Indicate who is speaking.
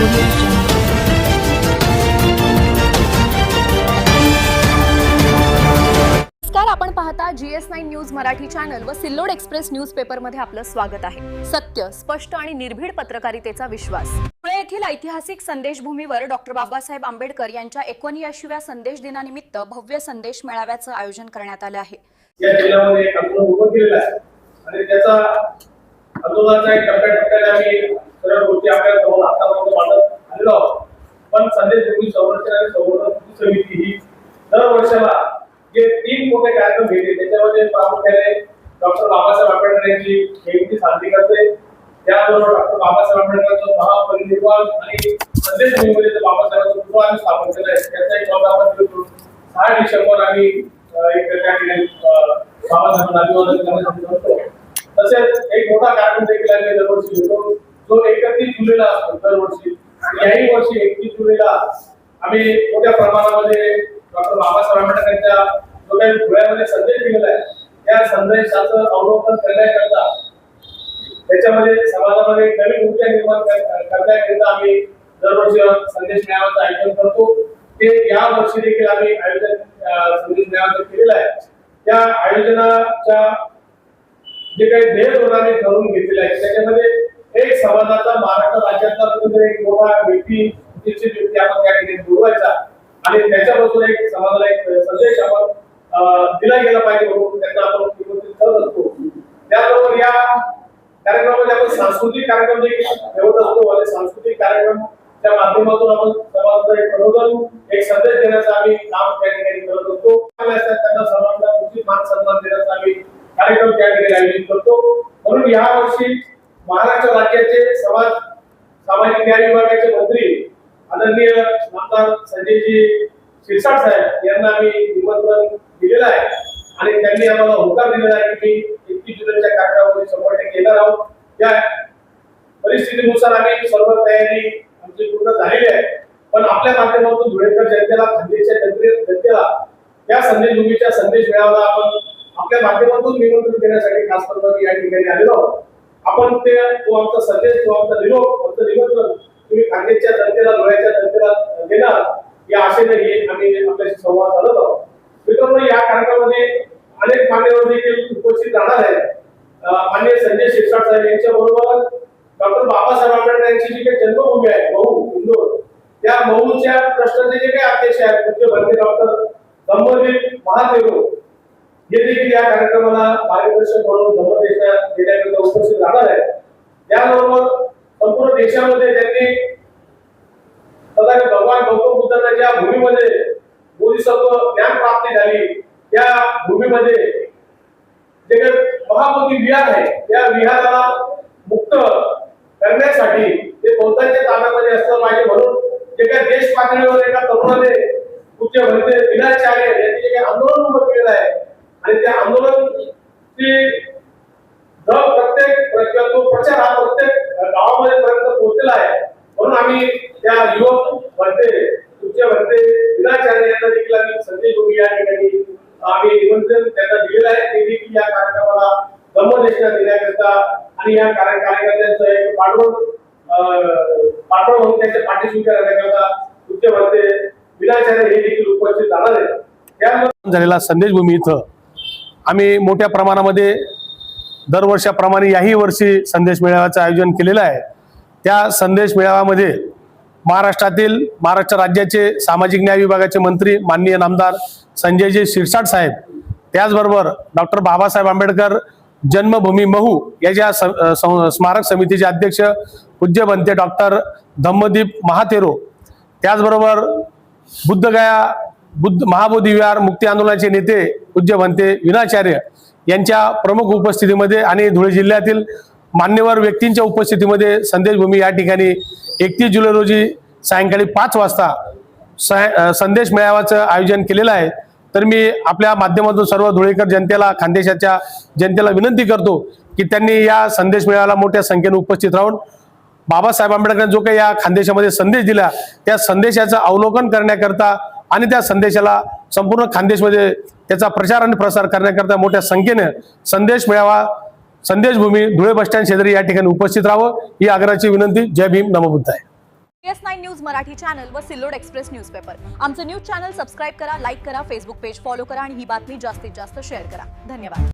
Speaker 1: नमस्कार, आपण पाहता GS9 न्यूज मराठी चॅनल व सिल्लोड एक्सप्रेस न्यूज पेपर मध्ये आपलं स्वागत आहे। सत्य, स्पष्ट आणि निर्भीड पत्रकारितेचा विश्वास। पुणे येथील ऐतिहासिक संदेश भूमीवर डॉक्टर बाबासाहेब आंबेडकर यांच्या 79व्या संदेश दिनानिमित्त भव्य संदेश मेळाव्याचं आयोजन करण्यात आले आहे।
Speaker 2: या जिल्ह्यामध्ये आंदोलन उभं केलेलं आहे आणि त्याचा आंदोलनाचा एक टप्प्याटप्प्याने आम्ही सर्व गोष्टी आपल्या समोर आतापर्यंत मांडत आलेलो आहोत। पण संदेश भूमी संरक्षण आणि संवर्धन समिती ही दर वर्षाला जे 3 मोठे कार्यक्रम घेते त्याच्यामध्ये प्रामुख्याने डॉक्टर बाबासाहेब आंबेडकर यांची जयंती साजरी करते। त्याबरोबर डॉक्टर बाबासाहेब आंबेडकरांचं महापरिनिर्वाण आणि संदेश भूमीमध्ये बाबासाहेबांचं पुतळा आम्ही स्थापन केला आहे। त्याचा एक वर्धापन दिवस 6 डिसेंबर आम्ही एक ठिकाणी बाबासाहेबांना अभिवादन करण्यासाठी करतो। तसेच एक मोठा कार्यक्रम देखील आम्ही दरवर्षी घेतो जो 31 जुलैला असतो दरवर्षी। याही वर्षी 31 जुलैला आम्ही मोठ्या प्रमाणामध्ये डॉक्टर बाबासाहेब आंबेडकरांच्या जो काही धुळ्यामध्ये संदेश दिलेला आहे त्या संदेशाचं अवलोकन करण्याकरता त्याच्यामध्ये समाजामध्ये नवीन ऊर्जा निर्माण करण्याकरिता आम्ही दरवर्षी संदेश मेळाव्याचं आयोजन करतो। ते या वर्षी देखील आम्ही आयोजन संदेश मेळाव्याचं केलेलं आहे। त्या आयोजनाच्या जे काही ध्येय धोरणाने ठरवून घेतलेले आहे त्याच्यामध्ये एक समाजाचा महाराष्ट्र राज्यातला एक मोठा व्यक्ती आपण त्या ठिकाणी बोलवायचा आणि त्याच्यापासून एक समाजाला एक संदेश आपण दिला गेला पाहिजे म्हणून त्यांना आपण करत असतो। त्याबरोबर या कार्यक्रमामध्ये आपण सांस्कृतिक कार्यक्रम देखील ठेवत असतो आणि सांस्कृतिक कार्यक्रमाच्या माध्यमातून आपण समाजाचं एक प्रबोधन एक संदेश देण्याचं आम्ही काम त्या ठिकाणी करत असतो। त्यांना सर्वांना उचित मान सन्मान देण्याचा आम्ही कार्यक्रम त्या ठिकाणी आयोजित करतो। म्हणून या वर्षी महाराष्ट्र राज्याचे सामाजिक न्याय विभागाचे मंत्री आदरणीय नामदार संजयजी शिरसाट साहेब यांना आम्ही निमंत्रण दिलेलं आहे आणि त्यांनी आम्हाला होकार दिलेला आहे की 31 जुलैच्या कार्यक्रमामध्ये 100% येणार आहोत। या परिस्थितीनुसार आम्ही सर्व तयारी आमची पूर्ण झालेली आहे। पण आपल्या माध्यमातून धुळेकर जनतेला खानदेशच्या जनतेला या संदेश भूमीच्या संदेश मेळाव्याला आपण आपल्या माध्यमातून निमंत्रण देण्यासाठी खास करून या ठिकाणी आलेलो आहोत। आपण तो आमचा संदेश तो आमचा निरोप आमचं निमंत्रण तुम्ही खानदेशच्या जनतेला धुळ्याच्या जनतेला देणार या आशेने आम्ही आपल्याशी संवाद साधत आहोत। मित्रांनो, या कार्यक्रमामध्ये अनेक मान्यवर देखील उपस्थित राहणार आहेत। माननीय संजय शिरसाट साहेब यांच्या बरोबर डॉक्टर बाबासाहेब आंबेडकर यांची जी काही जन्मभूमी आहे महू इंदोर त्या महूच्या ट्रस्टचे जे काही अध्यक्ष आहेत पूज्य भंते डॉक्टर धम्मदीप महातेरो हे देखील या कार्यक्रमाला मार्गदर्शन म्हणून धम्मदेशा देण्याकरिता उपस्थित राहणार आहेत। त्याबरोबर संपूर्ण देशामध्ये त्यांनी भगवान गौतम बुद्धांना ज्या भूमीमध्ये बोधिसत्व ज्ञान प्राप्ती झाली त्या भूमीमध्ये जे काही महाबोधी विहार आहे त्या विहाराला मुक्त करण्यासाठी ते बौद्धांच्या ताब्यामध्ये असलं पाहिजे म्हणून जे काही देश पातळीवर एका तरुणाने पूज्य भंते विनाचार्य यांनी जे काही आंदोलन उभं केलेलं आहे आणि त्या आंदोलनाची प्रत्येक तो प्रचार हा प्रत्येक गावामध्ये पर्यंत पोहोचलेला आहे। म्हणून आम्ही त्या युवक पूज्य भंते विनाचार्य यांना देखील आम्ही संदेश भूमी या ठिकाणी आम्ही निमंत्रण त्यांना दिलेलं आहे। ते देखील या कार्यक्रमाला धम्मदेशना देण्याकरिता आणि या कार्यकर्त्यांचं एक पाठबळ म्हणून त्यांच्या पाठीशी उभे राहण्याकरिता पूज्य भंते विनाचार्य हे देखील उपस्थित राहणार आहेत। त्यानंतर
Speaker 3: झालेला संदेश भूमी इथं आम्ही मोठ्या प्रमाणामध्ये दरवर्षाप्रमाणे याही वर्षी संदेश मेळाव्याचं आयोजन केलेलं आहे। त्या संदेश मेळाव्यामध्ये महाराष्ट्र राज्याचे सामाजिक न्याय विभागाचे मंत्री माननीय नामदार संजयजी शिरसाट साहेब त्याचबरोबर डॉक्टर बाबासाहेब आंबेडकर जन्मभूमी महू याच्या स्मारक समितीचे अध्यक्ष पूज्य भंते डॉक्टर धम्मदीप महातेरो त्याचबरोबर बुद्ध महाबोधी विहार मुक्ती आंदोलनाचे नेते पूज्य भंते विनाचार्य यांच्या प्रमुख उपस्थितीमध्ये आणि धुळे जिल्ह्यातील मान्यवर व्यक्तींच्या उपस्थितीमध्ये संदेश भूमी या ठिकाणी 31 जुलै रोजी सायंकाळी 5 वाजता संदेश मेळाव्याचं आयोजन केलेलं आहे। तर मी आपल्या माध्यमातून सर्व धुळेकर जनतेला खानदेशाच्या जनतेला विनंती करतो की त्यांनी या संदेश मेळाव्याला मोठ्या संख्येने उपस्थित राहून बाबासाहेब आंबेडकरांनी जो काही या खानदेशामध्ये संदेश दिला त्या संदेशाचं अवलोकन करण्याकरता आणि त्या संदेशाला संपूर्ण खानदेशमध्ये त्याचा प्रचार आणि प्रसार करण्याकरता मोठ्या संख्येने संदेश मेळावा संदेश भूमी धुळे बस स्टँड शेजारी या ठिकाणी उपस्थित राहावं ही आग्रहाची विनंती। जय भीम, नमो बुद्धाय।
Speaker 1: GS9 न्यूज मराठी चॅनल व सिल्लोड एक्सप्रेस न्यूजपेपर. आमचं न्यूज चॅनल सबस्क्राईब करा, लाईक करा, फेसबुक पेज फॉलो करा आणि ही बातमी जास्तीत जास्त शेअर करा. धन्यवाद.